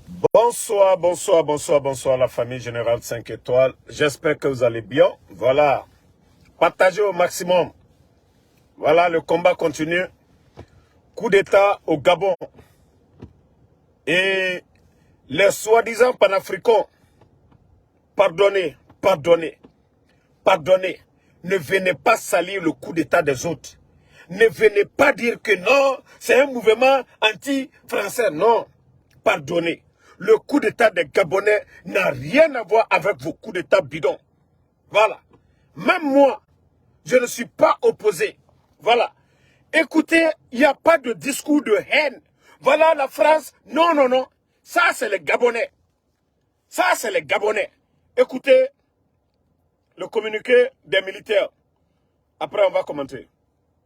Bonsoir, bonsoir, bonsoir, bonsoir la famille Générale 5 étoiles. J'espère que vous allez bien. Voilà, partagez au maximum. Voilà, le combat continue. Coup d'État au Gabon. Et les soi-disant panafricains, pardonnez, pardonnez, pardonnez. Ne venez pas salir le coup d'État des autres. Ne venez pas dire que non, c'est un mouvement anti-français. Non, pardonnez. Le coup d'État des Gabonais n'a rien à voir avec vos coups d'État bidons. Voilà. Même moi, je ne suis pas opposé. Voilà. Écoutez, il n'y a pas de discours de haine. Voilà la France. Non, non, non. Ça, c'est les Gabonais. Ça, c'est les Gabonais. Écoutez le communiqué des militaires. Après, on va commenter.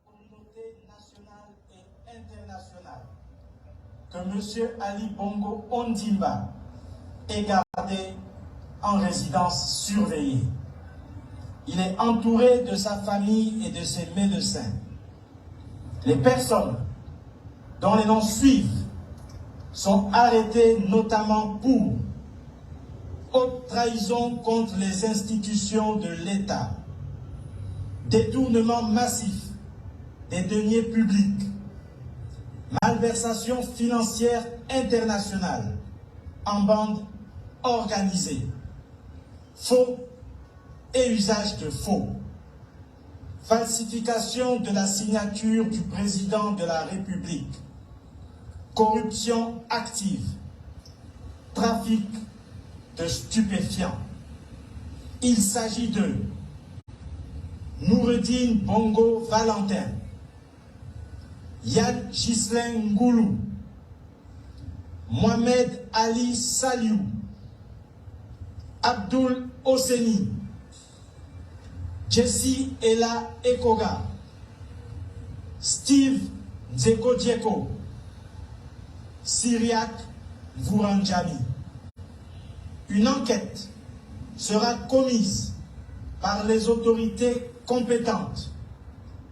Communauté nationale et internationale que M. Ali Bongo Ondimba est gardé en résidence surveillée. Il est entouré de sa famille et de ses médecins. Les personnes dont les noms suivent sont arrêtées notamment pour haute trahison contre les institutions de l'État, détournement massif des deniers publics, malversation financière internationale en bande organisée, faux et usage de faux, falsification de la signature du président de la République, corruption active, trafic de stupéfiants. Il s'agit de Noureddine Bongo Valentin, Yann Ghislain Ngoulou, Mohamed Ali Saliou, Abdul Hosseini, Jesse Ella Ekoga, Steve Nzeko Dieko, Syriac Vouranjani. Une enquête sera commise par les autorités compétentes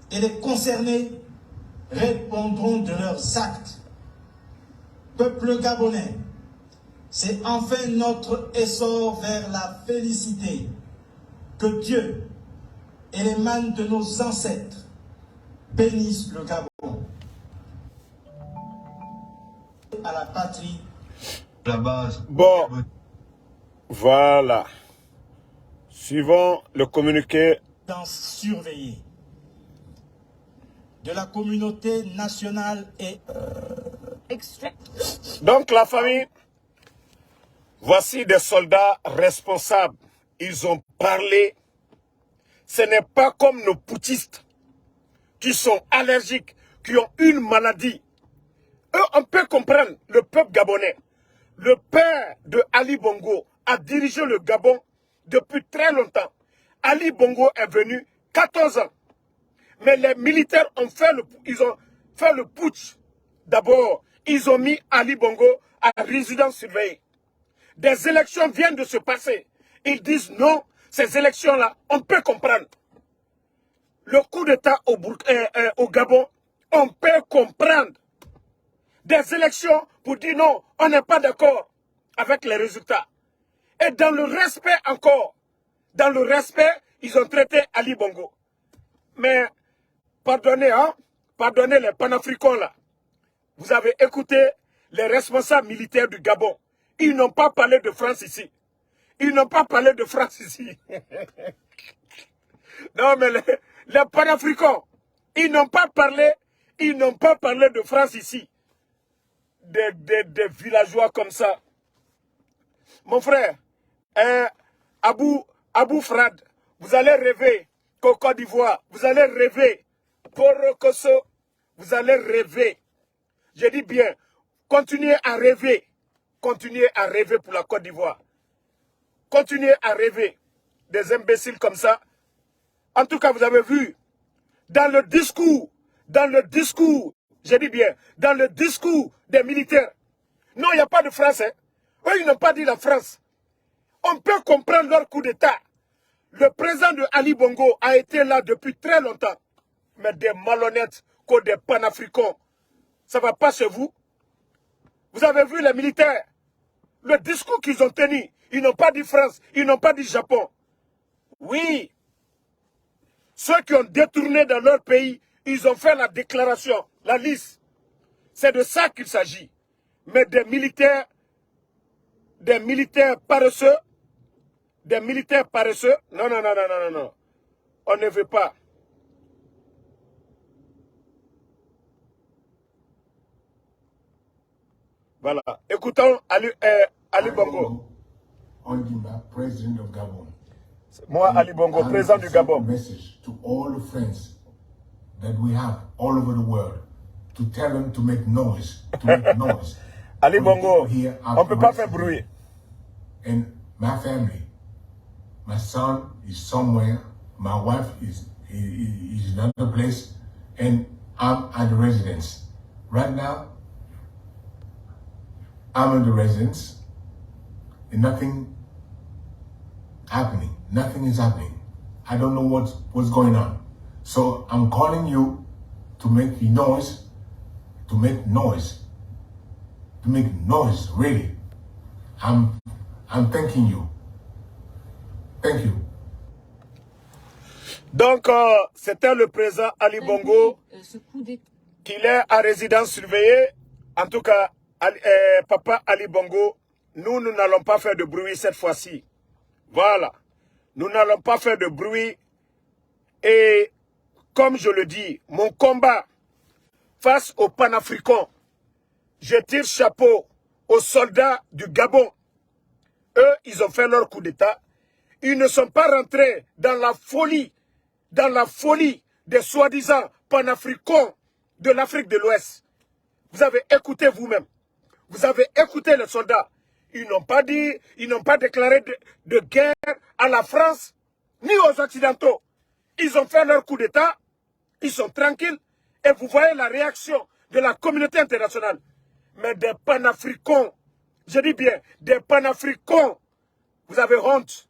et les concernés répondront de leurs actes. Peuple gabonais, c'est enfin notre essor vers la félicité que Dieu et les mains de nos ancêtres bénissent le Gabon. À la patrie, la base. Bon, voilà. Suivant le communiqué. Surveillée de la communauté nationale et extrait. Donc la famille, voici des soldats responsables. Ils ont parlé. Ce n'est pas comme nos putschistes qui sont allergiques, qui ont une maladie. Eux, on peut comprendre le peuple gabonais. Le père de Ali Bongo a dirigé le Gabon depuis très longtemps. Ali Bongo est venu 14 ans. Mais les militaires ont fait le putsch. D'abord, ils ont mis Ali Bongo à résidence surveillée. Des élections viennent de se passer. Ils disent non, ces élections-là, on peut comprendre. Le coup d'État au Gabon, on peut comprendre. Des élections pour dire non, on n'est pas d'accord avec les résultats. Et dans le respect encore, dans le respect, ils ont traité Ali Bongo. Mais, pardonnez, hein, pardonnez les panafricains là. Vous avez écouté les responsables militaires du Gabon. Ils n'ont pas parlé de France ici. Ils n'ont pas parlé de France ici. Non, mais les panafricains, ils n'ont pas parlé de France ici. Des villageois comme ça. Mon frère, Abou Frad, vous allez rêver qu'au Côte d'Ivoire, vous allez rêver pour Koso, vous allez rêver. Je dis bien, continuez à rêver pour la Côte d'Ivoire. Continuez à rêver des imbéciles comme ça. En tout cas, vous avez vu, dans le discours, je dis bien, dans le discours des militaires, non, il n'y a pas de France. Hein. Eux, ils n'ont pas dit la France. On peut comprendre leur coup d'État. Le président de Ali Bongo a été là depuis très longtemps. Mais des malhonnêtes comme des panafricains, ça ne va pas chez vous. Vous avez vu les militaires. Le discours qu'ils ont tenu, ils n'ont pas dit France, ils n'ont pas dit Japon. Oui, ceux qui ont détourné dans leur pays, ils ont fait la déclaration, la liste. C'est de ça qu'il s'agit. Mais des militaires paresseux, non, non, non, non, non, non, non. On ne veut pas. Voilà. Écoutons Ali Bongo. Ondimba, President of Gabon. Moi, Ali Bongo, président du Gabon. Message to all the friends that we have all over the world to tell them to make noise, Ali Bongo, on ne peut pas faire bruit. And my family, my son is somewhere, my wife is in another place, and I'm at the residence. Right now, I'm in the residence, and nothing happening. Nothing is happening. I don't know what's going on. So I'm calling you to make noise, really. I'm thanking you. Thank you. Donc, c'était le président Ali Bongo, qu'il est à résidence surveillée. En tout cas, Papa Ali Bongo, nous n'allons pas faire de bruit cette fois-ci. Voilà. Nous n'allons pas faire de bruit. Et comme je le dis, mon combat face aux panafricains, je tire chapeau aux soldats du Gabon. Eux, ils ont fait leur coup d'État. Ils ne sont pas rentrés dans la folie des soi-disant panafricains de l'Afrique de l'Ouest. Vous avez écouté vous-même. Vous avez écouté les soldats. Ils n'ont pas dit, ils n'ont pas déclaré de guerre à la France, ni aux Occidentaux. Ils ont fait leur coup d'État, ils sont tranquilles, et vous voyez la réaction de la communauté internationale. Mais des panafricains, je dis bien, des panafricains, vous avez honte.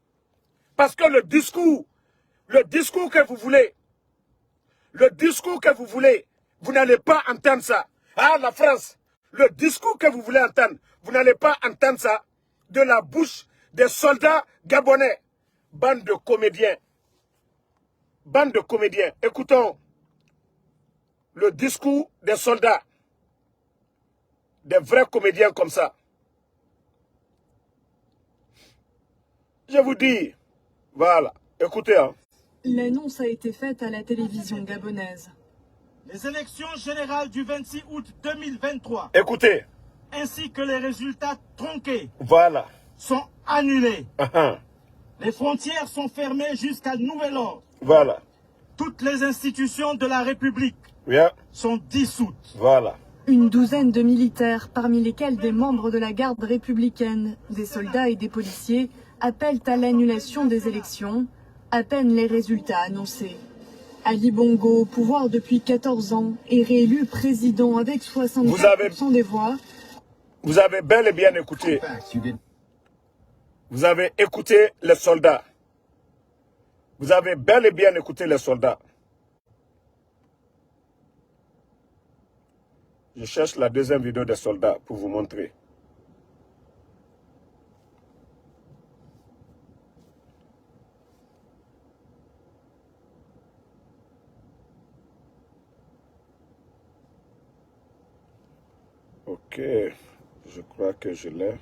Parce que le discours que vous voulez, vous n'allez pas entendre ça. Ah, la France, le discours que vous voulez entendre, vous n'allez pas entendre ça de la bouche des soldats gabonais. Bande de comédiens. Bande de comédiens. Écoutons le discours des soldats. Des vrais comédiens comme ça. Je vous dis, voilà, écoutez. Hein. L'annonce a été faite à la télévision gabonaise. Les élections générales du 26 août 2023, écoutez, ainsi que les résultats tronqués, voilà, sont annulés. Les frontières sont fermées jusqu'à nouvel ordre. Voilà. Toutes les institutions de la République sont dissoutes. Voilà. Une douzaine de militaires, parmi lesquels des membres de la garde républicaine, des soldats et des policiers, appellent à l'annulation des élections, à peine les résultats annoncés. Ali Bongo, au pouvoir depuis 14 ans, est réélu président avec 64% des voix. Vous avez bel et bien écouté. Vous avez écouté les soldats. Vous avez bel et bien écouté les soldats. Je cherche la deuxième vidéo des soldats pour vous montrer. Ok, je crois que je l'ai.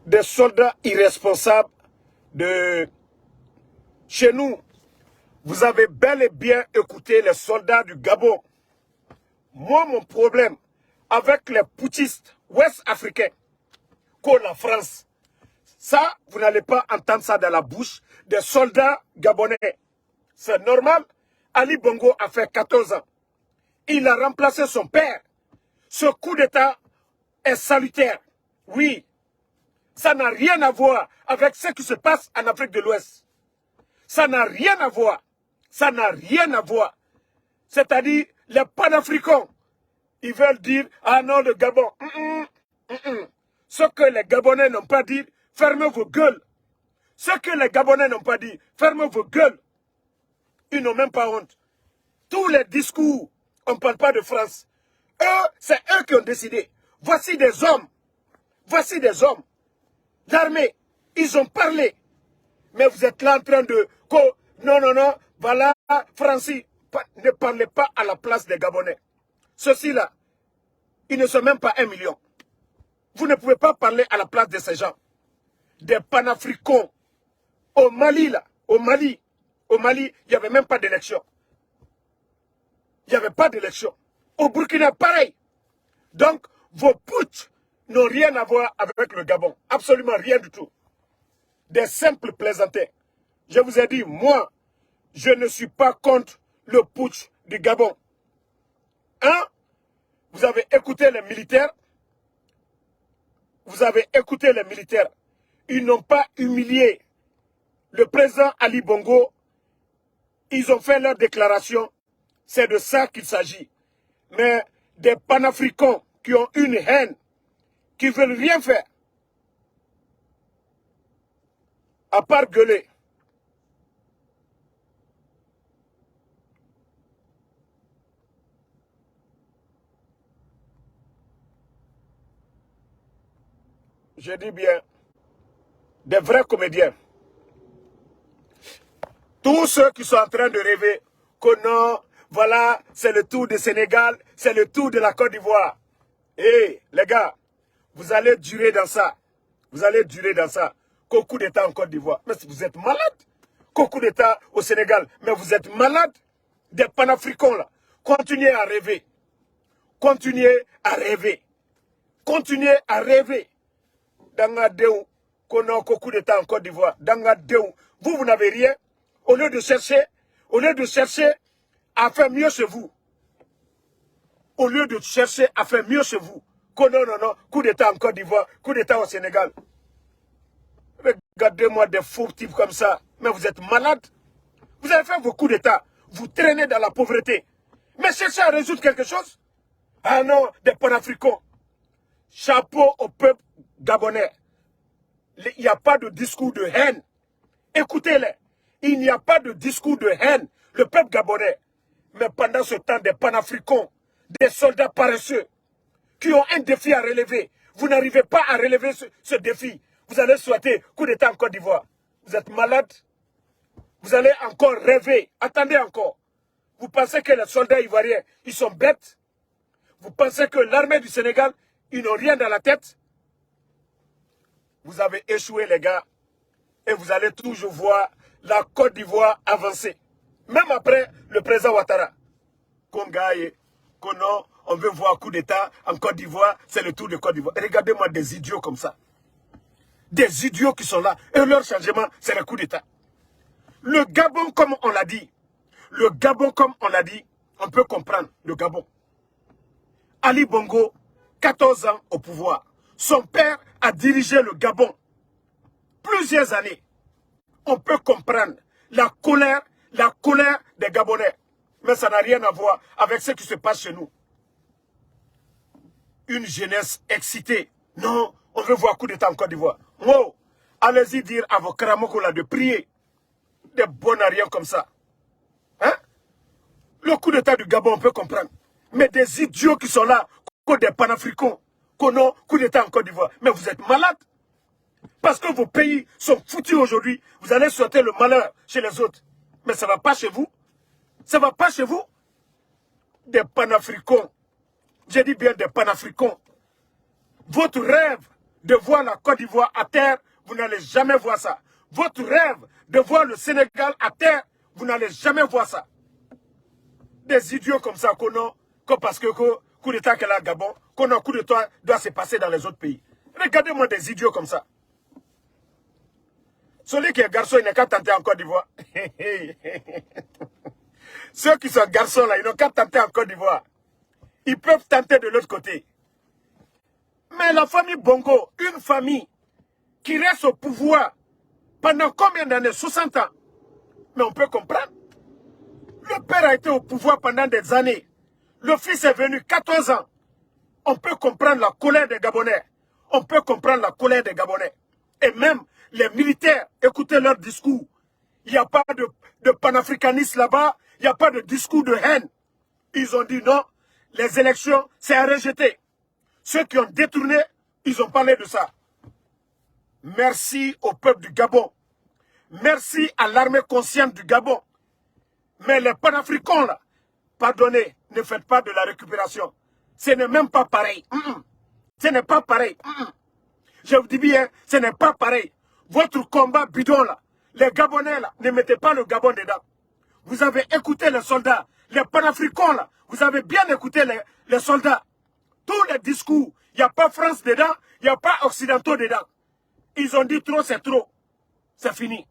Des soldats irresponsables de chez nous. Vous avez bel et bien écouté les soldats du Gabon. Moi, mon problème avec les putschistes ouest-africains, comme la France, ça, vous n'allez pas entendre ça dans la bouche des soldats gabonais. C'est normal. Ali Bongo a fait 14 ans. Il a remplacé son père. Ce coup d'État est salutaire. Oui. Ça n'a rien à voir avec ce qui se passe en Afrique de l'Ouest. Ça n'a rien à voir. Ça n'a rien à voir. C'est-à-dire, les panafricains, ils veulent dire, ah non, le Gabon. Ce que les Gabonais n'ont pas dit, fermez vos gueules. Ce que les Gabonais n'ont pas dit, fermez vos gueules. Ils n'ont même pas honte. Tous les discours, on ne parle pas de France. Eux, C'est eux qui ont décidé. Voici des hommes. Voici des hommes. L'armée, ils ont parlé. Mais vous êtes là en train de... Non, non, non, voilà, Francis, ne parlez pas à la place des Gabonais. Ceux-ci-là, ils ne sont même pas 1 million. Vous ne pouvez pas parler à la place de ces gens. Des panafricains. Au Mali, là, au Mali, il n'y avait même pas d'élection. Il n'y avait pas d'élection. Au Burkina, pareil. Donc, vos putsch n'ont rien à voir avec le Gabon. Absolument rien du tout. Des simples plaisantins. Je vous ai dit, moi, je ne suis pas contre le putsch du Gabon. Hein? Vous avez écouté les militaires. Vous avez écouté les militaires. Ils n'ont pas humilié le président Ali Bongo. Ils ont fait leur déclaration. C'est de ça qu'il s'agit. Mais des panafricains qui ont une haine, qui ne veulent rien faire, à part gueuler. Je dis bien, des vrais comédiens. Tous ceux qui sont en train de rêver que non, voilà, c'est le tour du Sénégal, c'est le tour de la Côte d'Ivoire. Eh, les gars, vous allez durer dans ça. Vous allez durer dans ça. Qu'au coup d'État en Côte d'Ivoire. Mais vous êtes malade. Qu'au coup d'État au Sénégal. Mais vous êtes malade. Des panafricains là. Continuez à rêver. Continuez à rêver. Continuez à rêver. Dangadeu, qu'on a qu'au coup d'État en Côte d'Ivoire. Dangadeu. Vous n'avez rien. Au lieu de chercher à faire mieux chez vous. Au lieu de chercher à faire mieux chez vous. Que non, non, non, coup d'État en Côte d'Ivoire, coup d'État au Sénégal. Regardez-moi des faux types comme ça. Mais vous êtes malades. Vous avez fait vos coups d'État. Vous traînez dans la pauvreté. Mais cherchez à résoudre quelque chose. Ah non, des panafricains. Chapeau au peuple gabonais. Il n'y a pas de discours de haine. Écoutez-les. Il n'y a pas de discours de haine. Le peuple gabonais. Mais pendant ce temps, des panafricains, des soldats paresseux, qui ont un défi à relever. Vous n'arrivez pas à relever ce défi. Vous allez souhaiter coup d'État en Côte d'Ivoire. Vous êtes malade. Vous allez encore rêver. Attendez encore. Vous pensez que les soldats ivoiriens, ils sont bêtes? Vous pensez que l'armée du Sénégal, ils n'ont rien dans la tête? Vous avez échoué, les gars. Et vous allez toujours voir la Côte d'Ivoire avancer. Même après le président Ouattara. Kongaye, Kono, on veut voir coup d'État en Côte d'Ivoire, c'est le tour de Côte d'Ivoire. Regardez-moi des idiots comme ça. Des idiots qui sont là. Et leur changement, c'est le coup d'État. Le Gabon, comme on l'a dit. Le Gabon, comme on l'a dit, on peut comprendre le Gabon. Ali Bongo, 14 ans au pouvoir. Son père a dirigé le Gabon plusieurs années. On peut comprendre la colère des Gabonais. Mais ça n'a rien à voir avec ce qui se passe chez nous. Une jeunesse excitée. Non, on veut voir coup d'État en Côte d'Ivoire. Oh, allez-y dire à vos Karamoko là de prier. Des bonariens comme ça. Hein? Le coup d'État du Gabon, on peut comprendre. Mais des idiots qui sont là, que des panafricains, qu'on a coup d'État en Côte d'Ivoire. Mais vous êtes malades. Parce que vos pays sont foutus aujourd'hui. Vous allez souhaiter le malheur chez les autres. Mais ça ne va pas chez vous. Ça ne va pas chez vous. Des panafricains. J'ai dit bien des panafricains. Votre rêve de voir la Côte d'Ivoire à terre, vous n'allez jamais voir ça. Votre rêve de voir le Sénégal à terre, vous n'allez jamais voir ça. Des idiots comme ça qu'on a, parce que coup d'État qu'elle a à Gabon, qu'on a coup d'État doit se passer dans les autres pays. Regardez-moi des idiots comme ça. Celui qui est garçon, il n'a qu'à tenter en Côte d'Ivoire. Ceux qui sont garçons là, ils n'ont qu'à tenter en Côte d'Ivoire. Ils peuvent tenter de l'autre côté. Mais la famille Bongo, une famille qui reste au pouvoir pendant combien d'années? 60 ans. Mais on peut comprendre. Le père a été au pouvoir pendant des années. Le fils est venu 14 ans. On peut comprendre la colère des Gabonais. On peut comprendre la colère des Gabonais. Et même les militaires, écoutez leur discours. Il n'y a pas de panafricanisme là-bas. Il n'y a pas de discours de haine. Ils ont dit non, les élections, c'est à rejeter. Ceux qui ont détourné, ils ont parlé de ça. Merci au peuple du Gabon. Merci à l'armée consciente du Gabon. Mais les panafricains, là, pardonnez, ne faites pas de la récupération. Ce n'est même pas pareil. Ce n'est pas pareil. Je vous dis bien, ce n'est pas pareil. Votre combat bidon, là, les Gabonais, là, ne mettez pas le Gabon dedans. Vous avez écouté les soldats, les panafricains, là, vous avez bien écouté les soldats. Tous les discours, il n'y a pas France dedans, il n'y a pas Occidentaux dedans. Ils ont dit trop, c'est trop. C'est fini.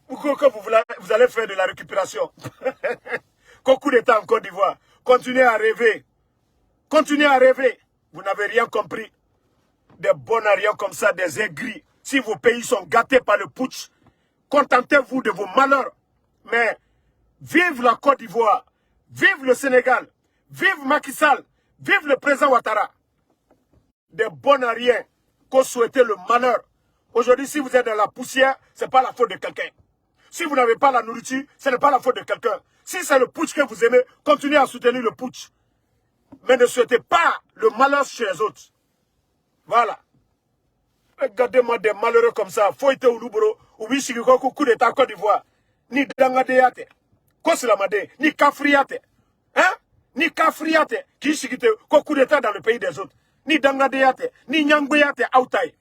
Ou que vous allez faire de la récupération. Qu'au coup d'État en Côte d'Ivoire. Continuez à rêver. Continuez à rêver. Vous n'avez rien compris. Des bonariens comme ça, des aigris. Si vos pays sont gâtés par le putsch, contentez-vous de vos malheurs. Mais vive la Côte d'Ivoire. Vive le Sénégal. Vive Macky Sall. Vive le président Ouattara. Des bonariens qu'on souhaitait le malheur. Aujourd'hui, si vous êtes dans la poussière, ce n'est pas la faute de quelqu'un. Si vous n'avez pas la nourriture, ce n'est pas la faute de quelqu'un. Si c'est le putsch que vous aimez, continuez à soutenir le putsch. Mais ne souhaitez pas le malheur chez les autres. Voilà. Regardez-moi des malheureux comme ça. Foyte ou Louboro, ou Bichigoko, coup d'État Côte d'Ivoire. Ni Dangadeate, Kosilamade, ni Kafriate. Hein? Ni Kafriate, qui chigite, coup d'État dans le pays des autres. Ni Dangadeate, ni Nyangbeate Autaï.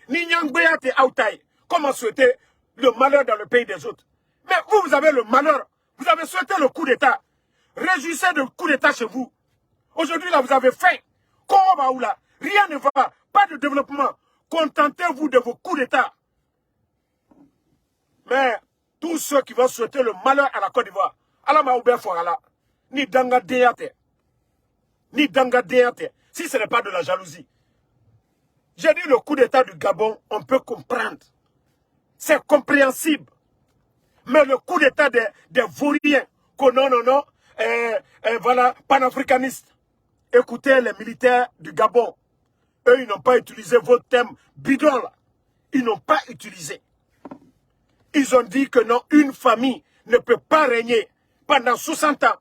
Ni Nyangbeate Autaï. Comment souhaiter le malheur dans le pays des autres? Mais vous avez le malheur. Vous avez souhaité le coup d'État. Réjouissez de coup d'État chez vous. Aujourd'hui, là, vous avez faim. Rien ne va. Pas de développement. Contentez-vous de vos coups d'État. Mais tous ceux qui vont souhaiter le malheur à la Côte d'Ivoire, ni Dangadeate. Ni Dangadeate. Si ce n'est pas de la jalousie. J'ai dit le coup d'État du Gabon, on peut comprendre. C'est compréhensible. Mais le coup d'État des vauriens, voilà, panafricanistes. Écoutez les militaires du Gabon. Eux, ils n'ont pas utilisé votre thème bidon là. Ils n'ont pas utilisé. Ils ont dit que non, une famille ne peut pas régner pendant 60 ans.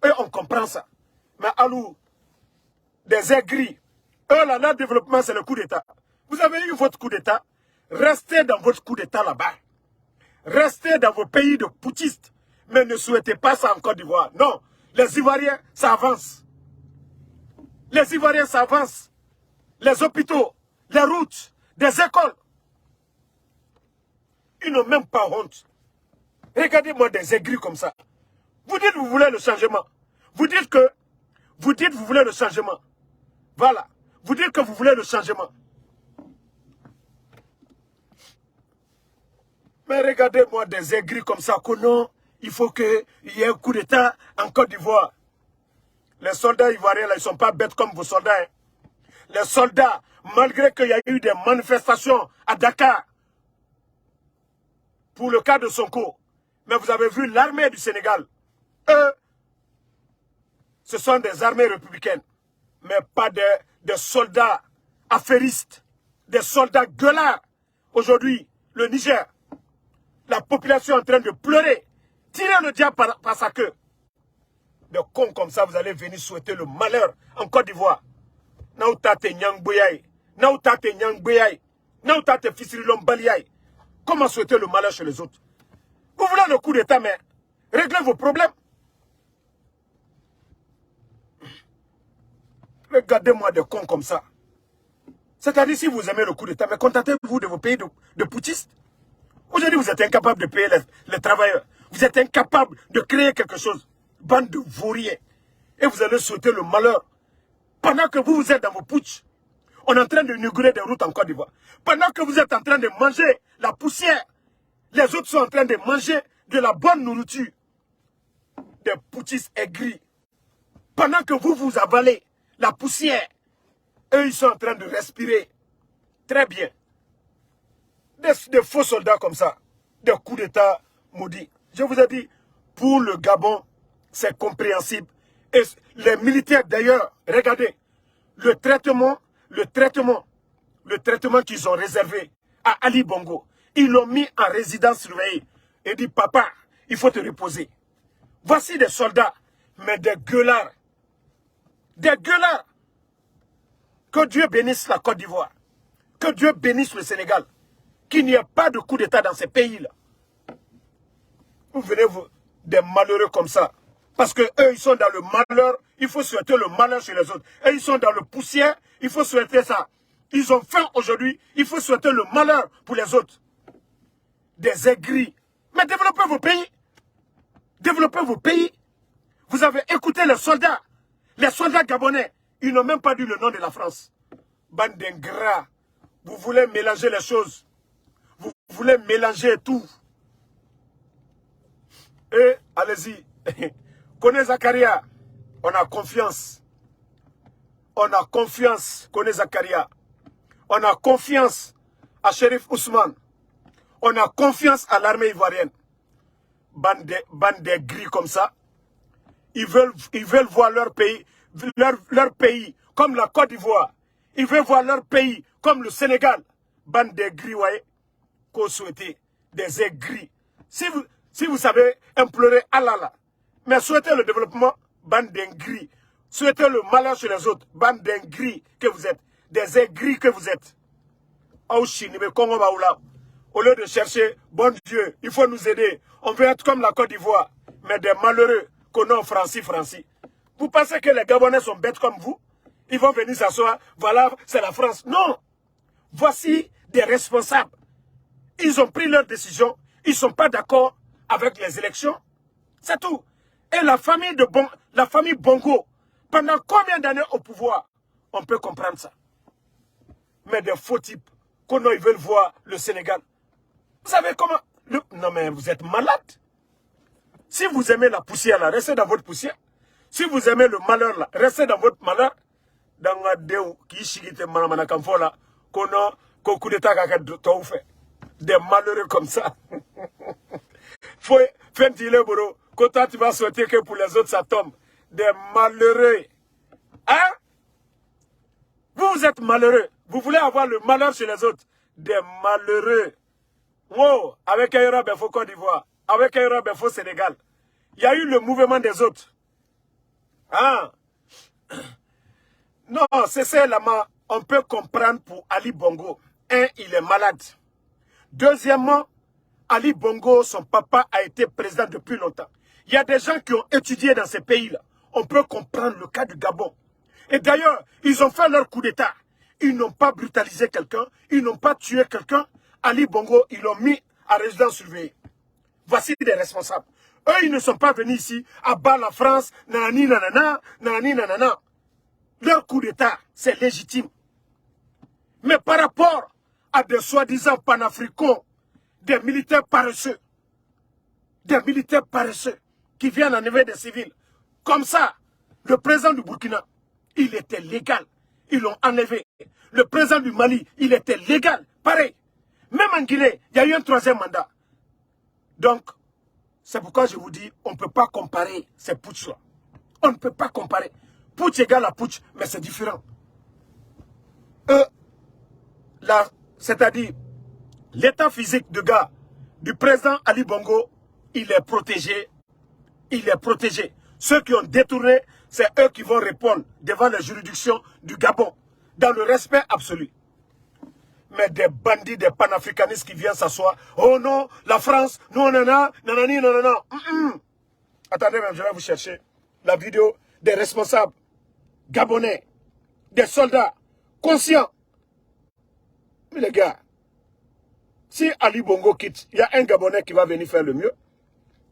Eux, on comprend ça. Mais Alou, des aigris, eux, là, leur développement, c'est le coup d'État. Vous avez eu votre coup d'État. Restez dans votre coup d'État là-bas. Restez dans vos pays de putschistes. Mais ne souhaitez pas ça en Côte d'Ivoire. Non, les Ivoiriens, ça avance. Les Ivoiriens, ça avance. Les hôpitaux, les routes, des écoles. Ils n'ont même pas honte. Regardez-moi des aigris comme ça. Vous dites que vous voulez le changement. Vous dites que vous voulez le changement. Voilà. Vous dites que vous voulez le changement. Mais regardez-moi des aigris comme ça, que non, il faut qu'il y ait un coup d'État en Côte d'Ivoire. Les soldats ivoiriens, là, ils ne sont pas bêtes comme vos soldats. Hein. Les soldats, malgré qu'il y a eu des manifestations à Dakar, pour le cas de Sonko, mais vous avez vu l'armée du Sénégal. Eux, ce sont des armées républicaines, mais pas des soldats affairistes, des soldats gueulards. Aujourd'hui, le Niger, la population est en train de pleurer. Tirez le diable par sa queue. Des cons comme ça, vous allez venir souhaiter le malheur en Côte d'Ivoire. Naoutate Nyangboyaï, Naoutate Nyangboyaï, Naoutate Fisirilom Baliaï. Comment souhaiter le malheur chez les autres? Vous voulez le coup d'État, mais réglez vos problèmes. Regardez-moi des cons comme ça. C'est-à-dire, si vous aimez le coup d'État, mais contentez-vous de vos pays de putschistes. Aujourd'hui, vous êtes incapable de payer les travailleurs. Vous êtes incapable de créer quelque chose. Bande de vauriens. Et vous allez souhaiter le malheur. Pendant que vous êtes dans vos putsch, on est en train d'inaugurer des routes en Côte d'Ivoire. Pendant que vous êtes en train de manger la poussière, les autres sont en train de manger de la bonne nourriture. Des putschistes aigris. Pendant que vous avalez la poussière, eux, ils sont en train de respirer. Très bien. Des faux soldats comme ça, des coups d'État maudits. Je vous ai dit, pour le Gabon, c'est compréhensible. Et les militaires d'ailleurs, regardez, le traitement qu'ils ont réservé à Ali Bongo, ils l'ont mis en résidence surveillée. Et dit, papa, il faut te reposer. Voici des soldats, Mais des gueulards. Des gueulards. Que Dieu bénisse la Côte d'Ivoire. Que Dieu bénisse le Sénégal. Qu'il n'y ait pas de coup d'État dans ces pays-là. Vous venez des malheureux comme ça. Parce que eux, ils sont dans le malheur. Il faut souhaiter le malheur chez les autres. Et ils sont dans le poussière. Il faut souhaiter ça. Ils ont faim aujourd'hui. Il faut souhaiter le malheur pour les autres. Des aigris. Mais développez vos pays. Développez vos pays. Vous avez écouté les soldats. Les soldats gabonais. Ils n'ont même pas dit le nom de la France. Bande d'ingrats. Vous voulez mélanger les choses. Vous voulez mélanger tout. Et allez-y. Connais Zakaria. On a confiance. On a confiance. Connais Zakaria. On a confiance à Shérif Ousmane. On a confiance à l'armée ivoirienne. Bande de gris comme ça. Ils veulent voir leur pays, leur pays comme la Côte d'Ivoire. Ils veulent voir leur pays comme le Sénégal. Bande de gris, voyez. Qu'au souhaitez des aigris. Si vous savez implorer Allah, mais souhaitez le développement, bande d'ingris. Souhaitez le malheur chez les autres, bande d'ingris que vous êtes. Des aigris que vous êtes. Au lieu de chercher, bon Dieu, il faut nous aider. On veut être comme la Côte d'Ivoire. Mais des malheureux qu'on a en Francie. Vous pensez que les Gabonais sont bêtes comme vous? Ils vont venir s'asseoir, voilà, c'est la France. Non. Voici des responsables. Ils ont pris leur décision. Ils ne sont pas d'accord avec les élections. C'est tout. Et la famille Bongo, pendant combien d'années au pouvoir? On peut comprendre ça. Mais des faux types, comment ils veulent voir le Sénégal. Vous savez comment... Non mais vous êtes malade. Si vous aimez la poussière là, restez dans votre poussière. Si vous aimez le malheur là, restez dans votre malheur. Dans la déo, qui chigite manamana kamfo là, kono, koku d'état kaka fait. Des malheureux comme ça. Faut faire dire bro, quand tu vas souhaiter que pour les autres ça tombe. Des malheureux. Hein? Vous êtes malheureux. Vous voulez avoir le malheur chez les autres. Des malheureux. Wow, avec Aïra Befo Côte d'Ivoire, avec Aïra Befo Sénégal. Il y a eu le mouvement des autres. Hein? Non, c'est seulement, on peut comprendre pour Ali Bongo. Un, il est malade. Deuxièmement, Ali Bongo, son papa a été président depuis longtemps. Il y a des gens qui ont étudié dans ces pays-là. On peut comprendre le cas du Gabon. Et d'ailleurs, ils ont fait leur coup d'État. Ils n'ont pas brutalisé quelqu'un. Ils n'ont pas tué quelqu'un. Ali Bongo, ils l'ont mis à résidence surveillée. Voici des responsables. Eux, ils ne sont pas venus ici à bas la France, nanani nanana, nanani nanana. Leur coup d'État, c'est légitime. Mais par rapport à des soi-disant panafricains, des militaires paresseux qui viennent enlever des civils, comme ça, le président du Burkina, il était légal. Ils l'ont enlevé. Le président du Mali, il était légal. Pareil. Même en Guinée, il y a eu un troisième mandat. Donc, c'est pourquoi je vous dis, on ne peut pas comparer ces putschs-là. On ne peut pas comparer. Putsch égale à putsch, mais c'est différent. C'est-à-dire, l'état physique du président Ali Bongo, il est protégé. Il est protégé. Ceux qui ont détourné, c'est eux qui vont répondre devant les juridictions du Gabon, dans le respect absolu. Mais des bandits, des panafricanistes qui viennent s'asseoir. Oh non, la France, non, nanana, nanani, nanana. Attendez, même, je vais vous chercher la vidéo des responsables gabonais, des soldats conscients. Mais les gars, si Ali Bongo quitte, il y a un Gabonais qui va venir faire le mieux.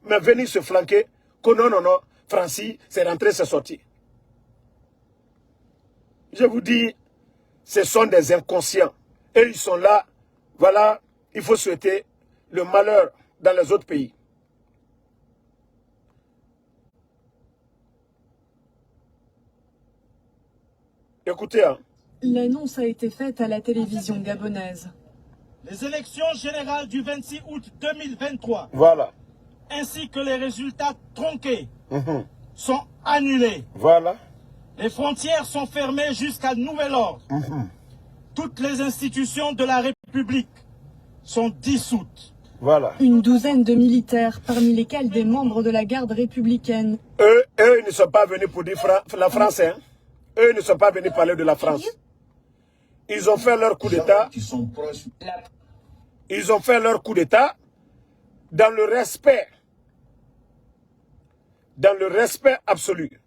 Mais venir se flanquer, que non, Francie, c'est rentré, c'est sorti. Je vous dis, ce sont des inconscients. Et ils sont là, voilà, il faut souhaiter le malheur dans les autres pays. Écoutez, hein. L'annonce a été faite à la télévision gabonaise. Les élections générales du 26 août 2023, Voilà. ainsi que les résultats tronqués, sont annulés. Voilà. Les frontières sont fermées jusqu'à nouvel ordre. Toutes les institutions de la République sont dissoutes. Voilà. Une douzaine de militaires, parmi lesquels des membres de la garde républicaine. Eux, ils ne sont pas venus pour dire la France. Hein. Eux, ils ne sont pas venus parler de la France. Ils ont fait leur coup d'État. Ils ont fait leur coup d'État dans le respect. Dans le respect absolu.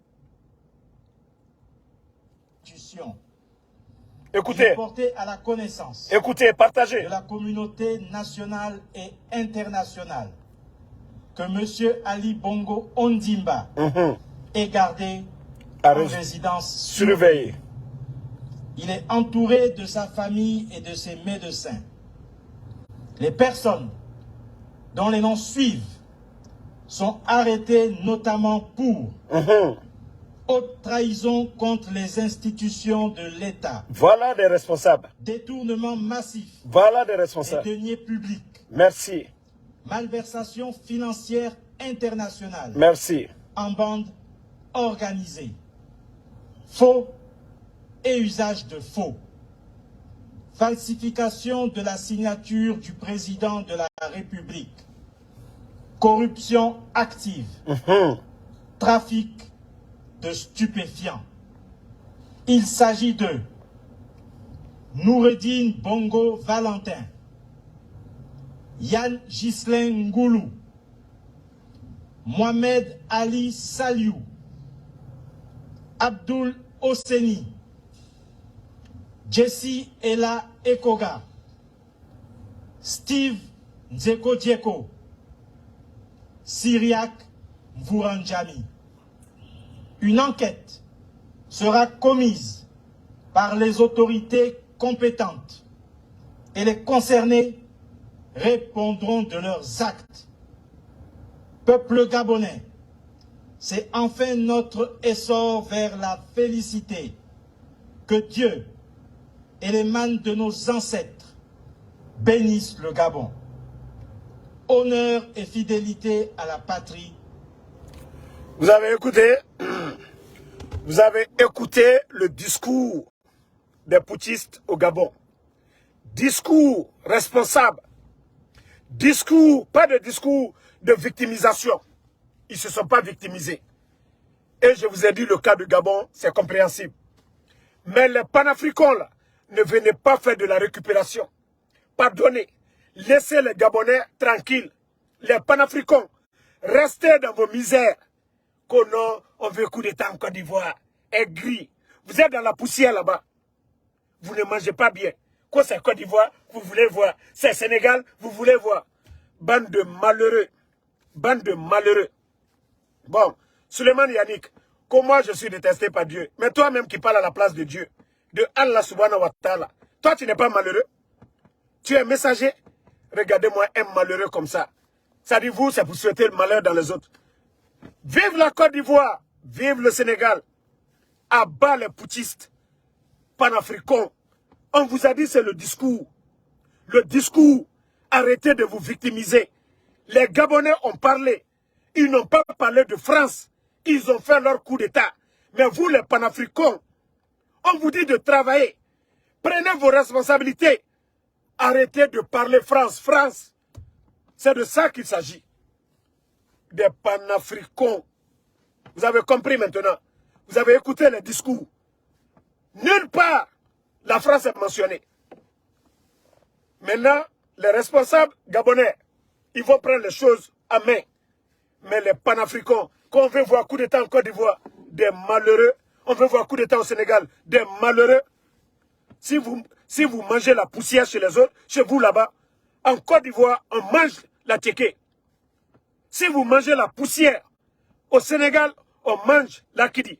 Écoutez, porter à la connaissance écoutez, partagez. de la communauté nationale et internationale que M. Ali Bongo Ondimba est gardé en résidence surveillée. Il est entouré de sa famille et de ses médecins. Les personnes dont les noms suivent sont arrêtées notamment pour haute trahison contre les institutions de l'État. Voilà des responsables. Détournement massif. Voilà des responsables. Des deniers publics. Merci. Malversation financière internationale. Merci. En bande organisée. Faux et usage de faux. Falsification de la signature du président de la République. Corruption active. Trafic de stupéfiants. Il s'agit de Noureddine Bongo Valentin, Yann Ghislain Ngoulou, Mohamed Ali Saliou, Abdul Hosseini, Jesse Ella Ekoga, Steve Nzeko Dieko, Syriac Mvouranjami. Une enquête sera commise par les autorités compétentes et les concernés répondront de leurs actes. Peuple gabonais, c'est enfin notre essor vers la félicité que Dieu et les mânes de nos ancêtres bénissent le Gabon. Honneur et fidélité à la patrie. Vous avez écouté le discours des putschistes au Gabon. Discours responsable. Discours, pas de discours de victimisation. Ils ne se sont pas victimisés. Et je vous ai dit, le cas du Gabon, c'est compréhensible. Mais les panafricains, là, ne venez pas faire de la récupération. Pardonnez. Laissez les Gabonais tranquilles. Les panafricains, restez dans vos misères. Oh non, on veut coup d'État en Côte d'Ivoire. Aigri. Vous êtes dans la poussière là-bas. Vous ne mangez pas bien. Quoi, c'est Côte d'Ivoire, vous voulez voir. C'est Sénégal, vous voulez voir. Bande de malheureux. Bande de malheureux. Bon, Suleiman Yannick, comme moi je suis détesté par Dieu, mais toi-même qui parles à la place de Dieu, de Allah subhanahu wa ta'ala, toi tu n'es pas malheureux. Tu es messager. Regardez-moi un malheureux comme ça. Ça dit vous, c'est pour souhaiter le malheur dans les autres. Vive la Côte d'Ivoire, vive le Sénégal. À bas les putschistes panafricains. On vous a dit c'est le discours. Le discours. Arrêtez de vous victimiser. Les Gabonais ont parlé. Ils n'ont pas parlé de France. Ils ont fait leur coup d'État. Mais vous les panafricains, on vous dit de travailler. Prenez vos responsabilités. Arrêtez de parler France. France. C'est de ça qu'il s'agit. Des panafricains. Vous avez compris maintenant. Vous avez écouté les discours. Nulle part, la France est mentionnée. Maintenant, les responsables gabonais, ils vont prendre les choses à main. Mais les panafricains, quand on veut voir coup d'État en Côte d'Ivoire, des malheureux. On veut voir coup d'État au Sénégal, des malheureux. Si vous mangez la poussière chez les autres, chez vous là-bas, en Côte d'Ivoire, on mange la tchéké. Si vous mangez la poussière, au Sénégal, on mange la kidi.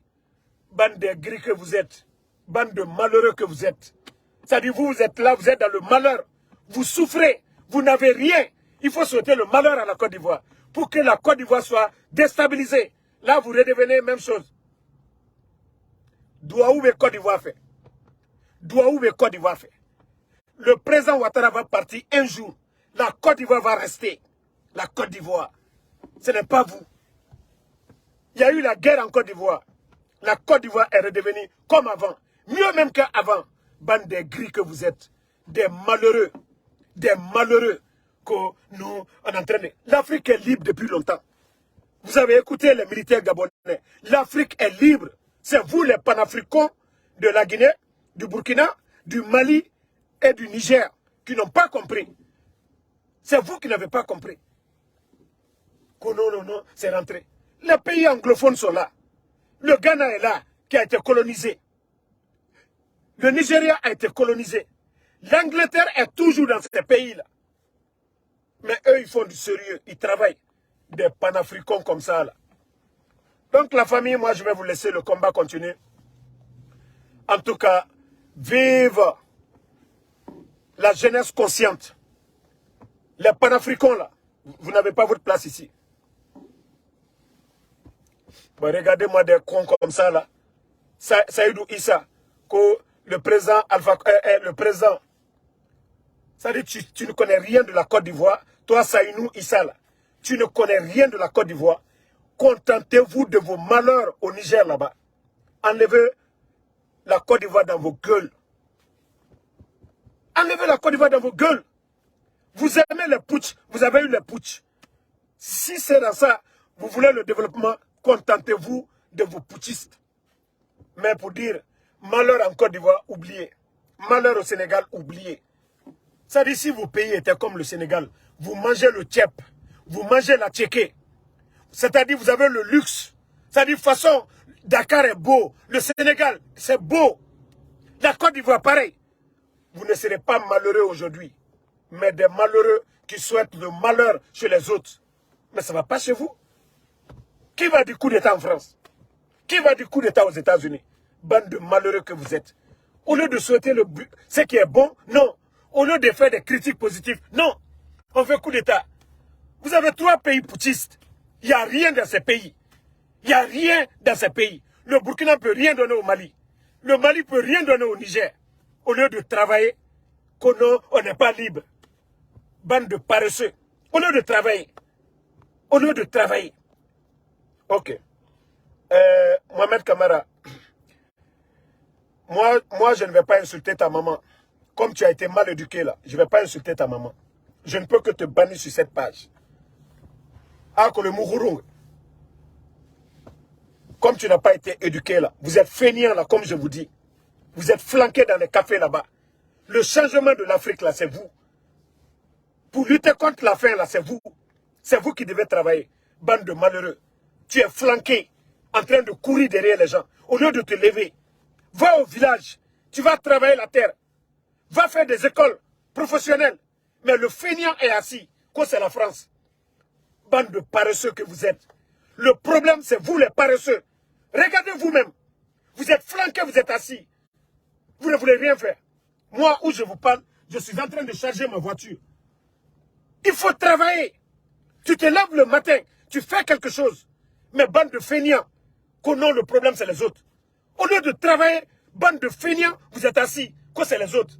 Bande de gris que vous êtes. Bande de malheureux que vous êtes. C'est-à-dire vous êtes là, vous êtes dans le malheur. Vous souffrez, vous n'avez rien. Il faut souhaiter le malheur à la Côte d'Ivoire. Pour que la Côte d'Ivoire soit déstabilisée. Là, vous redevenez même chose. Douaoub et Côte d'Ivoire fait. Douaoub et Côte d'Ivoire fait. Le président Ouattara va partir un jour. La Côte d'Ivoire va rester. La Côte d'Ivoire. Ce n'est pas vous. Il y a eu la guerre en Côte d'Ivoire. La Côte d'Ivoire est redevenue comme avant. Mieux même qu'avant. Bande des gris que vous êtes. Des malheureux. Des malheureux. que nous, on entraîne. L'Afrique est libre depuis longtemps. Vous avez écouté les militaires gabonais. L'Afrique est libre. C'est vous les panafricains de la Guinée, du Burkina, du Mali et du Niger qui n'ont pas compris. C'est vous qui n'avez pas compris. Que non, c'est rentré. Les pays anglophones sont là. Le Ghana est là, qui a été colonisé. Le Nigeria a été colonisé. L'Angleterre est toujours dans ces pays-là. Mais eux, ils font du sérieux. Ils travaillent. Des panafricains comme ça, là. Donc, la famille, moi, je vais vous laisser. Le combat continue. En tout cas, vive la jeunesse consciente. Les panafricains, là, vous n'avez pas votre place ici. Bon, regardez-moi des cons comme ça, là. Saïdou Issa, que le président Alpha, le président, ça dit tu ne connais rien de la Côte d'Ivoire. Toi, Saïdou Issa, là, tu ne connais rien de la Côte d'Ivoire. Contentez-vous de vos malheurs au Niger, là-bas. Enlevez la Côte d'Ivoire dans vos gueules. Enlevez la Côte d'Ivoire dans vos gueules. Vous aimez les putsch, vous avez eu les putsch. Si c'est dans ça, vous voulez le développement, contentez-vous de vos putschistes. Mais pour dire, malheur en Côte d'Ivoire, oubliez. Malheur au Sénégal, oubliez. Ça dit, si vos pays étaient comme le Sénégal, vous mangez le tchèp, vous mangez la tchéké. C'est-à-dire, vous avez le luxe. C'est-à-dire, de toute façon, Dakar est beau, le Sénégal, c'est beau. La Côte d'Ivoire, pareil. Vous ne serez pas malheureux aujourd'hui, mais des malheureux qui souhaitent le malheur chez les autres. Mais ça ne va pas chez vous. Qui va du coup d'État en France? Qui va du coup d'État aux États-Unis? Bande de malheureux que vous êtes. Au lieu de souhaiter ce qui est bon, non. Au lieu de faire des critiques positives, non. On fait coup d'État. Vous avez 3 pays putschistes. Il n'y a rien dans ces pays. Il n'y a rien dans ces pays. Le Burkina ne peut rien donner au Mali. Le Mali ne peut rien donner au Niger. Au lieu de travailler, on n'est pas libre. Bande de paresseux. Au lieu de travailler. Au lieu de travailler. Ok. Mohamed Kamara. Moi, je ne vais pas insulter ta maman. Comme tu as été mal éduqué là, je ne vais pas insulter ta maman. Je ne peux que te bannir sur cette page. Ah, que le Mourourung. Comme tu n'as pas été éduqué là, vous êtes fainéants là, comme je vous dis. Vous êtes flanqués dans les cafés là-bas. Le changement de l'Afrique là, c'est vous. Pour lutter contre la faim là, c'est vous. C'est vous qui devez travailler. Bande de malheureux. Tu es flanqué, en train de courir derrière les gens. Au lieu de te lever, va au village. Tu vas travailler la terre. Va faire des écoles professionnelles. Mais le fainéant est assis. Quoi, c'est la France. Bande de paresseux que vous êtes. Le problème, c'est vous les paresseux. Regardez vous-même. Vous êtes flanqués, vous êtes assis. Vous ne voulez rien faire. Moi, où je vous parle, je suis en train de charger ma voiture. Il faut travailler. Tu te lèves le matin, tu fais quelque chose. Mais bande de fainéants, que non, le problème, c'est les autres. Au lieu de travailler, bande de fainéants, vous êtes assis. Quoi, c'est les autres.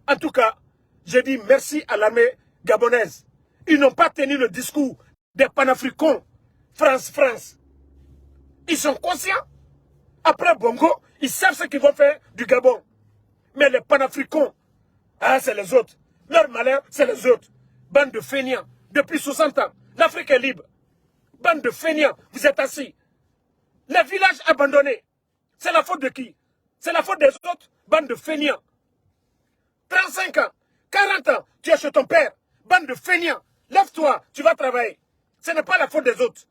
En tout cas, je dis merci à l'armée gabonaise. Ils n'ont pas tenu le discours des panafricains. France. Ils sont conscients. Après Bongo, ils savent ce qu'ils vont faire du Gabon. Mais les panafricains, ah, c'est les autres. Leur malheur, c'est les autres. Bande de fainéants. Depuis 60 ans, l'Afrique est libre. Bande de fainéants, vous êtes assis. Les villages abandonnés, c'est la faute de qui? C'est la faute des autres. Bande de fainéants. 35 ans, 40 ans, tu es chez ton père. Bande de fainéants. Lève-toi, tu vas travailler. Ce n'est pas la faute des autres.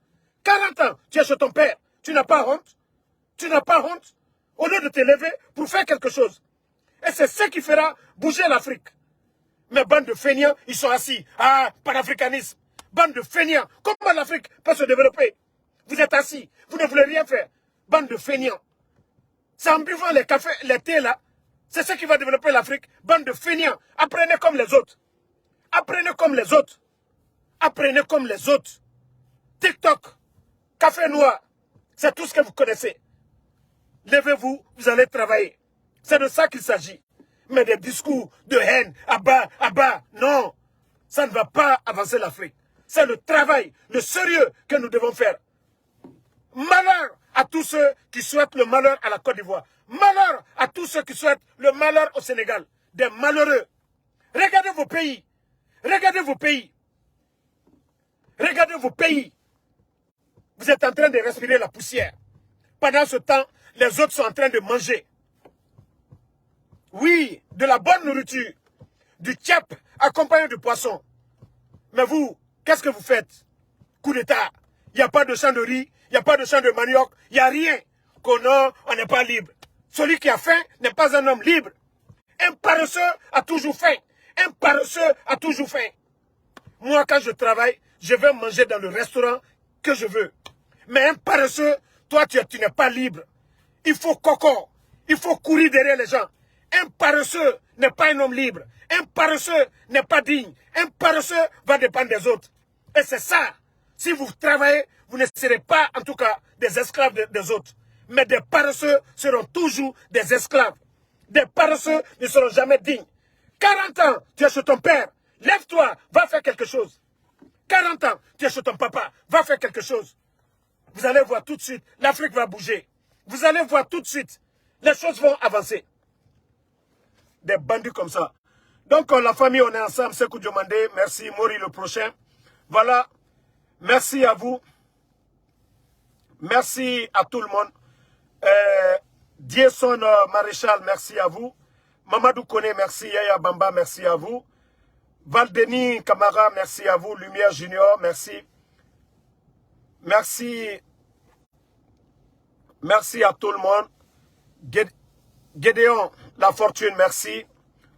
40 ans, tu es chez ton père. Tu n'as pas honte? Tu n'as pas honte? Au lieu de te lever pour faire quelque chose. Et c'est ce qui fera bouger l'Afrique. Mais bande de fainéants, ils sont assis. Ah, panafricanisme. Bande de fainéants. Comment l'Afrique peut se développer? Vous êtes assis. Vous ne voulez rien faire. Bande de fainéants. C'est en buvant les cafés, les thés là. C'est ce qui va développer l'Afrique. Bande de fainéants. Apprenez comme les autres. Apprenez comme les autres. Apprenez comme les autres. TikTok. Café noir. C'est tout ce que vous connaissez. Levez-vous, vous allez travailler. C'est de ça qu'il s'agit. Mais des discours de haine, à bas, non. Ça ne va pas avancer l'Afrique. C'est le travail, le sérieux que nous devons faire. Malheur à tous ceux qui souhaitent le malheur à la Côte d'Ivoire. Malheur à tous ceux qui souhaitent le malheur au Sénégal. Des malheureux. Regardez vos pays. Regardez vos pays. Regardez vos pays. Vous êtes en train de respirer la poussière. Pendant ce temps, les autres sont en train de manger. Oui, de la bonne nourriture. Du tchèp accompagné de poisson. Mais vous, qu'est-ce que vous faites? Coup d'État. Il n'y a pas de champ de riz, il n'y a pas de champ de manioc, il n'y a rien. Qu'on a, on n'est pas libre. Celui qui a faim n'est pas un homme libre. Un paresseux a toujours faim. Un paresseux a toujours faim. Moi, quand je travaille, je vais manger dans le restaurant que je veux. Mais un paresseux, toi, tu n'es pas libre. Il faut coco. Il faut courir derrière les gens. Un paresseux n'est pas un homme libre. Un paresseux n'est pas digne. Un paresseux va dépendre des autres. Et c'est ça. Si vous travaillez, vous ne serez pas, en tout cas, des esclaves des autres. Mais des paresseux seront toujours des esclaves. Des paresseux ne seront jamais dignes. 40 ans, tu es chez ton père. Lève-toi, va faire quelque chose. 40 ans, tu es chez ton papa. Va faire quelque chose. Vous allez voir tout de suite, l'Afrique va bouger. Vous allez voir tout de suite, les choses vont avancer. Des bandits comme ça. Donc, la famille, on est ensemble. Sekou Diomandé, merci. Mori le prochain. Voilà. Merci à vous. Merci à tout le monde. Dieson Maréchal, merci à vous. Mamadou Kone, merci. Yaya Bamba, merci à vous. Valdeni Kamara, merci à vous. Lumière Junior, merci. Merci. Merci à tout le monde. Gédéon, la fortune, merci.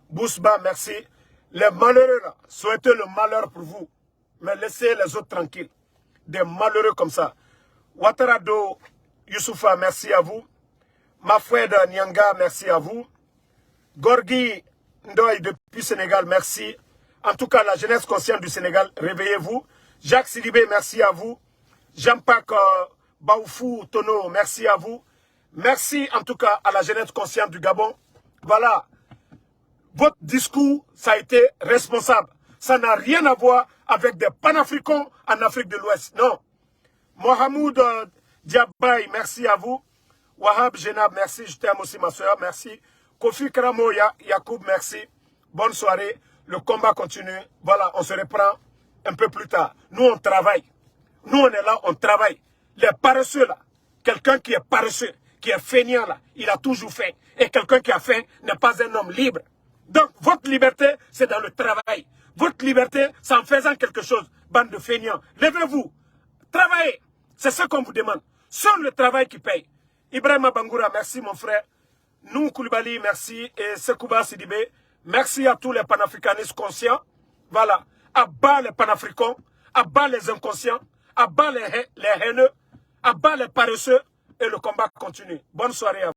Bousba, merci. Les malheureux, là, souhaitez le malheur pour vous. Mais laissez les autres tranquilles. Des malheureux comme ça. Ouattarado Youssoufa, merci à vous. Mafoued Nyanga, merci à vous. Gorgui Ndoye depuis Sénégal, merci. En tout cas, la jeunesse consciente du Sénégal, réveillez-vous. Jacques Sidibé, merci à vous. Jean-Pac Baoufou Tono, merci à vous. Merci en tout cas à la jeunesse consciente du Gabon. Voilà. Votre discours, ça a été responsable. Ça n'a rien à voir avec des panafricains en Afrique de l'Ouest. Non. Mohamed Diabaye, merci à vous. Wahab Jenab, merci. Je t'aime aussi ma soeur, merci. Kofi Kramo Yacoub, merci. Bonne soirée. Le combat continue. Voilà, on se reprend un peu plus tard. Nous, on travaille. Nous, on est là, on travaille. Les paresseux, là, quelqu'un qui est paresseux, qui est feignant, là, il a toujours faim. Et quelqu'un qui a faim n'est pas un homme libre. Donc, votre liberté, c'est dans le travail. Votre liberté, c'est en faisant quelque chose. Bande de feignants. Levez-vous. Travaillez. C'est ce qu'on vous demande. Seul le travail qui paye. Ibrahima Bangoura, merci mon frère. Nou Koulibaly, merci. Et Sekouba Sidibé, merci à tous les panafricanistes conscients. Voilà. À bas les panafricains, à bas les inconscients, à bas les haineux, à bas les paresseux. Et le combat continue. Bonne soirée à vous.